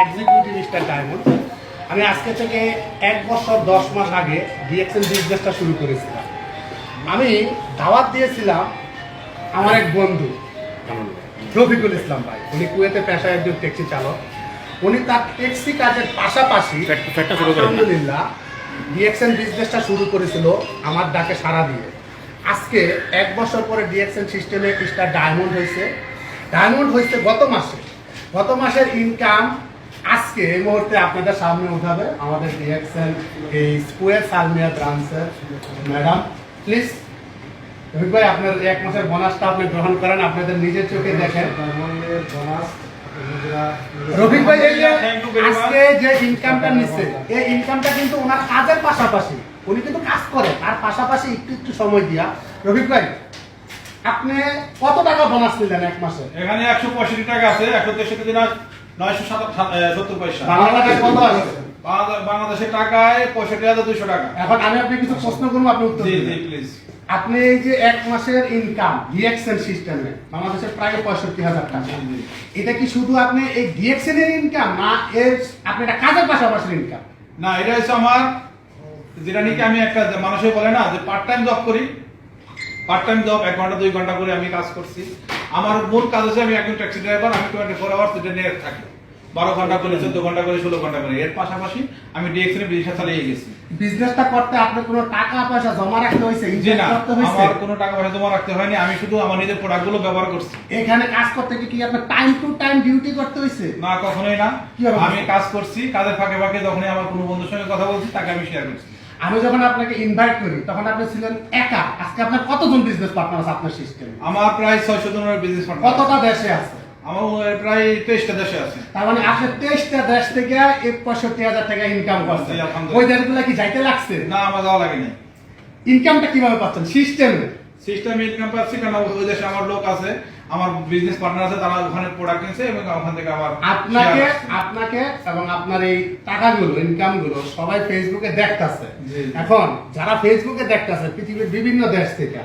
Executive star diamond. আমি আজকে থেকে 1 বছর 10 মাস আগে ডিএক্সএন বিজনেসটা শুরু করেছিলাম। আমি দাওয়াত দিয়েছিলাম আমার এক বন্ধু রফিকুল ইসলাম ভাই, উনি কুয়েতে পেশায় একজন ট্যাক্সি চালক। উনি তার ট্যাক্সি কাজের পাশাপাশি আলহামদুলিল্লাহ ডিএক্সএন বিজনেসটা শুরু করেছিল আমার ডাকে সাড়া দিয়ে। আজকে 1 বছর পরে ডিএক্সএন সিস্টেমে স্টার ডায়মন্ড হয়েছে। গত মাসের ইনকাম আজকে এই মুহূর্তে আপনাদের সামনে উঠাবে আমাদের ডিএক্সএন এই স্কোয়ার সালমিয়া ব্রাঞ্চের ম্যাডাম। প্লিজ রফিক ভাই, আপনার 1 মাসের বোনাসটা আপনি গ্রহণ করেন, আপনাদের নিজের চোখে দেখেন বোনাস। রফিক ভাই এই যে আজকে যে ইনকামটা নিচ্ছে, এই ইনকামটা কিন্তু ওনার কাজের পাশাপাশি, উনি কিন্তু কাজ করে তার পাশাপাশি একটু সময় দিয়া। রফিক ভাই, আপনি কত টাকা বোনাস নিলেন 1 মাসে? এখানে 165 টাকা আছে, 163 দিন 970 পয়সা। বাংলা টাকায় কত আছে? বাংলাদেশের টাকায় 65,200 টাকা। এখন আমি আপনাকে কিছু প্রশ্ন করব, আপনি উত্তর দিন। জি প্লিজ। আপনি এই যে 1 মাসের ইনকাম ডিএক্সএন সিস্টেমে বাংলাদেশের প্রায় 65,000 টাকা, এটা কি শুধু আপনি এই ডিএক্সএন এর ইনকাম, না এর আপনি এটা কাজের পাশাপাশি ইনকাম? না, এটা হচ্ছে আমার যেটা নাকি আমি একটা মানুষে বলে না যে পার্ট টাইম জব করি। পার্ট টাইম জব 1 ঘন্টা 2 ঘন্টা করে আমি কাজ করছি। আমার মূল কাজ হচ্ছে আমি একজন ট্যাক্সি ড্রাইভার, আমি 24 আওয়ার্স এটা নিয়ে থাকি, 12 ঘন্টা করে 14 ঘন্টা করে 16 ঘন্টা করে। এর পাশাপাশি আমি ডিএক্সএন বিজনেস চালিয়ে গেছি। বিজনেসটা করতে আপনার কোনো টাকা পয়সা জমা রাখতে হয়েছে? জি না, আমার কোনো টাকা পয়সা জমা রাখতে হয়নি, আমি শুধু আমার নিজের প্রোডাক্টগুলো ব্যবহার করছি। এখানে কাজ করতে কি আপনার টাইম টু টাইম ডিউটি করতে হয়েছে? না, কখনোই না। আমি কাজ করছি, কাজের ফাঁকে ফাঁকে যখনই আমার কোনো বন্ধুর সঙ্গে কথা বলছি তাকে আমি শেয়ার করছি। আমি যখন আপনাকে ইনভাইট করি তখন আপনি ছিলেন একা। আজকে আপনার কতজন বিজনেস পার্টনার আছে আপনার সিস্টেমে? আমার প্রায় 600 জনের বিজনেস পার্টনার। কতটা দেশে আছে? আমার প্রায় 23টা দেশে আছে। তার মানে আপনি 23টা দেশ থেকে 65,000 টাকা ইনকাম করছেন। ওই দেশগুলো কি যাইতে লাগছে? না, আমার যাওয়া লাগে না। ইনকামটা কিভাবে পাচ্ছেন? সিস্টেমে ইনকাম পাচ্ছি, কারণ ওই দেশে আমার লোক আছে, আমার বিজনেস পার্টনার আছে, তারা ওখানে প্রোডাক্ট কিনছে এবং ওখান থেকে আমার আপনাকে এবং আপনার এই টাকাগুলো, ইনকামগুলো সবাই ফেসবুকে দেখতাছে। এখন যারা ফেসবুকে দেখতাছে পৃথিবীর বিভিন্ন দেশ থেকে,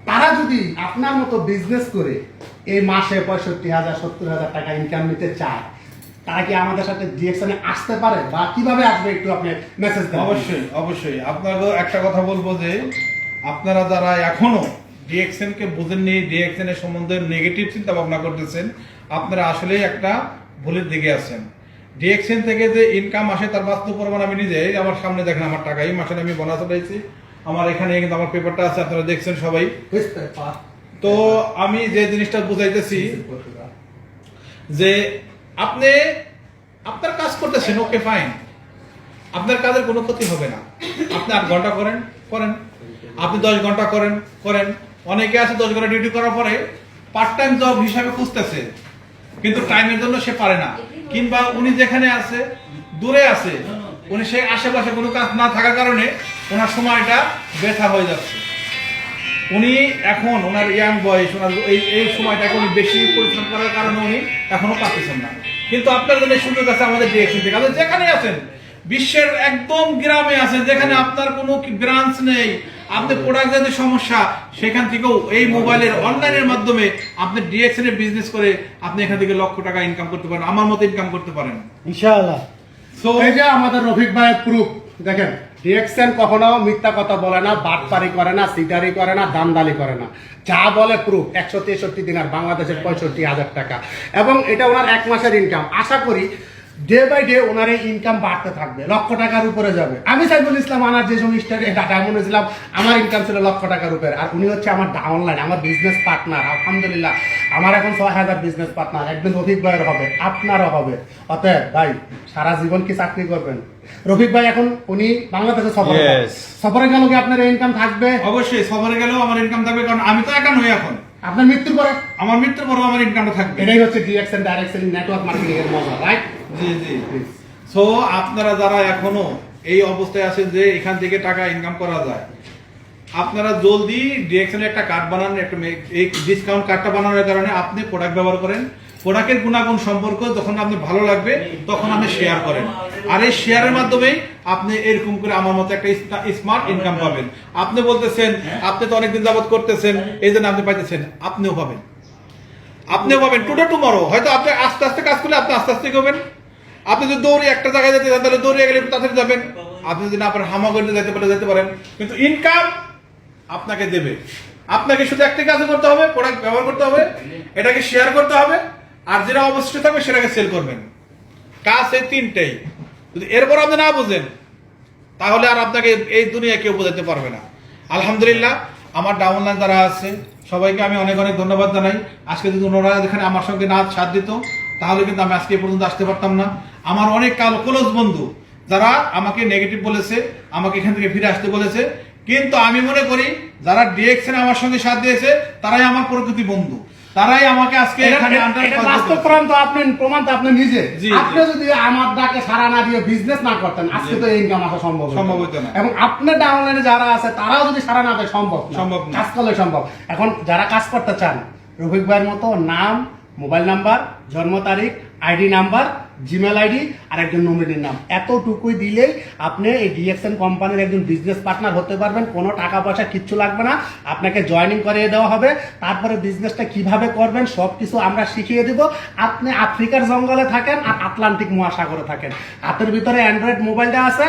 তারা যদি আপনার মতো বিজনেস করে এই মাসে 65,000 70,000 টাকা ইনকাম নিতে চায়, তারা কি আমাদের সাথে ডিএক্সএনে আসতে পারে বা কিভাবে আসবে একটু আপনি মেসেজ দেন। অবশ্যই আপনাদের একটা কথা বলবো যে আপনারা যারা এখনো ডিএক্সএন কে বুঝেননি, ডিএক্সএন এর সম্বন্ধে নেগেটিভ চিন্তা ভাবনা করতেছেন, আপনারা আসলেই একটা ভুলের দিকে আছেন। ডিএক্সএন থেকে যে ইনকাম আসে তার বাস্তব প্রমাণ আমি নিজে আমার সামনে দেখেন। আমার টাকা এই মাসে আমি বোনাস পাইছি, আমার এখানে কিন্তু আমার পেপারটা আছে, আপনারা দেখছেন সবাই। তো আমি যে জিনিসটা বুঝাইতেছি যে আপনি আপনার কাজ করতেছেন, ওকে ফাইন, আপনার কাজের কোনো ক্ষতি হবে না। আপনি 8 ঘন্টা করেন, আপনি 10 ঘন্টা করেন। অনেকে আছে 10 ঘন্টা ডিউটি করার পরে পার্ট টাইম জব হিসাবে খুঁজতেছে, কিন্তু টাইমের জন্য সে পারে না, কিংবা উনি যেখানে আছে দূরে আছে, উনি সেই আশেপাশে কোনো কাজ না থাকার কারণে ওনার সময়টা ব্যথা হয়ে যাচ্ছে। উনি এখন ওনার ইয়াং বয়স, ওনার এই সময়টাকে উনি বেশি পরিশ্রম করার কারণে উনি এখনো পাচ্ছেন না। কিন্তু আপনার জন্য সুযোগ আছে আমাদের ডিএক্সএন থেকে। আপনি যেখানে আছেন, বিশ্বের একদম গ্রামে আছেন, যেখানে আপনার কোনো ব্রাঞ্চ নেই, আপনি প্রোডাক্ট যদি সমস্যা, সেখান থেকেও এই মোবাইলের অনলাইনের মাধ্যমে আপনি ডিএক্সএন এর বিজনেস করে আপনি এখান থেকে লক্ষ টাকা ইনকাম করতে পারেন, আমার মতো ইনকাম করতে পারেন ইনশাআল্লাহ। সো এই যে আমাদের রফিক ভাইয়ের প্রুফ দেখেন, ডিএক্সএন কখনো মিথ্যা কথা বলে না, বাটপারি করে না, সিটারি করে না, দামদালি করে না। যা বলে প্রুফ। 163 দিন আর বাংলাদেশের 65,000 টাকা, এবং এটা ওনার 1 মাসের ইনকাম। আশা করি ডে বাই ডে ওনার এই ইনকাম বাড়তে থাকবে, লক্ষ টাকার উপরে যাবে। আমি সাইফুল ইসলাম আনার যে সময় ডায়মন্ড ছিলাম, আমার ইনকাম ছিল লক্ষ টাকার উপরে, আর উনি হচ্ছে আমার ডাউনলাইন, আমার বিজনেস পার্টনার। আলহামদুলিল্লাহ আমার এখন 6,000 বিজনেস পার্টনার। একদিন রফিক ভাইয়ের হবে, আপনারও হবে। অতএব ভাই, সারা জীবন কি চাকরি করবেন? রফিক ভাই এখন উনি বাংলাদেশে সফরে গেল কি আপনার ইনকাম থাকবে? অবশ্যই সফরে গেলেও আমার ইনকাম থাকবে, কারণ আমি তো একা নই। এখন আপনার মৃত্যুর পরে আমার ইনকামটা থাকবে। এটাই হচ্ছে DXN direct selling network marketing এর মজা, রাইট? জি। সো আপনারা যারা এখনো এই অবস্থায় আছেন যে এখান থেকে টাকা ইনকাম করা যায়, আপনারা জলদি ডিএক্সএন একটা কার্ড বানান, একটা এই ডিসকাউন্ট কার্ডটা বানানোর কারণে আপনি প্রোডাক্ট ব্যবহার করেন, প্রোডাক্টের গুণাগুণ সম্পর্ক যখন আপনি ভালো লাগবে তখন আপনি শেয়ার করেন, আর এই শেয়ারের মাধ্যমেই আপনি এরকম করে আমার মতো একটা স্মার্ট ইনকাম পাবেন। আপনি বলতেছেন আপনি তো অনেকদিন যাবত করতেছেন, এই জন্য আপনি পাইতেছেন, আপনিও পাবেন টুডে টুমরো। হয়তো আপনি আস্তে আস্তে আপনি আস্তে আস্তে করবেন। আপনি যদি দৌড়ে একটা জায়গায় যেতে চান তাহলে দৌড়ে গেলে একটু তাড়াতাড়ি যাবেন। আপনি যদি না পারেন হামা করতে যেতে পারেন, কিন্তু ইনকাম আপনাকে দেবে। আপনাকে শুধু একটা কাজ করতে হবে, প্রোডাক্ট ব্যবহার করতে হবে, এটাকে শেয়ার করতে হবে, আর যেটা অবশিষ্ট থাকবে সেটাকে সেল করবেন। কাজ এই তিনটেই। যদি এরপর আপনি না বুঝেন তাহলে আর আপনাকে এই দুনিয়ায় কেউ বোঝাতে পারবে না। আলহামদুলিল্লাহ, আমার ডাউনলাইন যারা আছে সবাইকে আমি অনেক অনেক ধন্যবাদ জানাই। আজকে যদি ওনারা এখানে আমার সঙ্গে না সাথ দিত তাহলে কিন্তু আমি আজকে এ পর্যন্ত আসতে পারতাম না। আমার অনেক ক্লোজ বন্ধু যারা আমাকে নেগেটিভ বলেছে, আমাকে এখান থেকে ফিরে আসতে বলেছে, কিন্তু আমি মনে করি যারা ডিএক্সএন আমার সঙ্গে সাথ দিয়েছে তারাই আমার প্রকৃতি বন্ধু, তারাই আমাকে আজকে এখানে এটা বাস্তব প্রমাণ তো আপনি নিজে। জি, আপনি যদি আমার ডাকে সাড়া না দিয়ে বিজনেস না করতেন আজকে তো এই ইনকাম আসা সম্ভব হতো না। এবং আপনার ডাউনলাইনে যারা আছে তারাও যদি সাড়া না দেয় সম্ভব না। সম্ভব না। কাজ করলে সম্ভব। এখন যারা কাজ করতে চান রফিক ভাইয়ের মতো নাম, মোবাইল নাম্বার, জন্ম তারিখ, আইডি নাম্বার, জিমেল আইডি আর একজন নমিনির নাম, এতটুকুই দিলেই আপনি এই ডিএক্সএন কোম্পানির একজন বিজনেস পার্টনার হতে পারবেন। কোনো টাকা পয়সা কিচ্ছু লাগবে না, আপনাকে জয়েনিং করিয়ে দেওয়া হবে। তারপরে বিজনেসটা কিভাবে করবেন সব কিছু আমরা শিখিয়ে দিব। আপনি আফ্রিকার জঙ্গলে থাকেন আর আটলান্টিক মহাসাগরে থাকেন, হাতের ভিতরে অ্যান্ড্রয়েড মোবাইলটা আছে,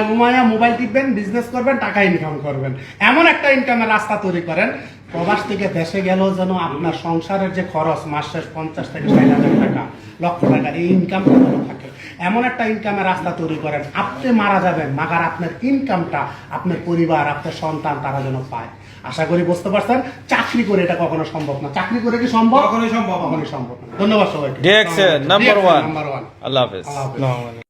ঘুমায়া মোবাইল টিপবেন, বিজনেস করবেন, টাকা ইনকাম করবেন। এমন একটা ইনকামের রাস্তা তৈরি করেন, প্রবাস থেকে দেশে গেলেও যেন আপনার সংসারের যে খরচ মাস শেষ 50 থেকে 60,000 টাকা, লক্ষ টাকা এই ইনকাম থাকে। এমন একটা ইনকামের রাস্তা তৈরি করেন, আপনি মারা যাবেন মাগার আপনার ইনকামটা আপনার পরিবার, আপনার সন্তান তারা যেন পায়। আশা করি বুঝতে পারছেন। চাকরি করে এটা কখনো সম্ভব না। চাকরি করে কি সম্ভব? কখনোই সম্ভব না। কখনোই সম্ভব না। ধন্যবাদ সবাইকে। DXN number DXN one. Number one. আল্লাহ হাফেজ। আল্লাহ হাফেজ।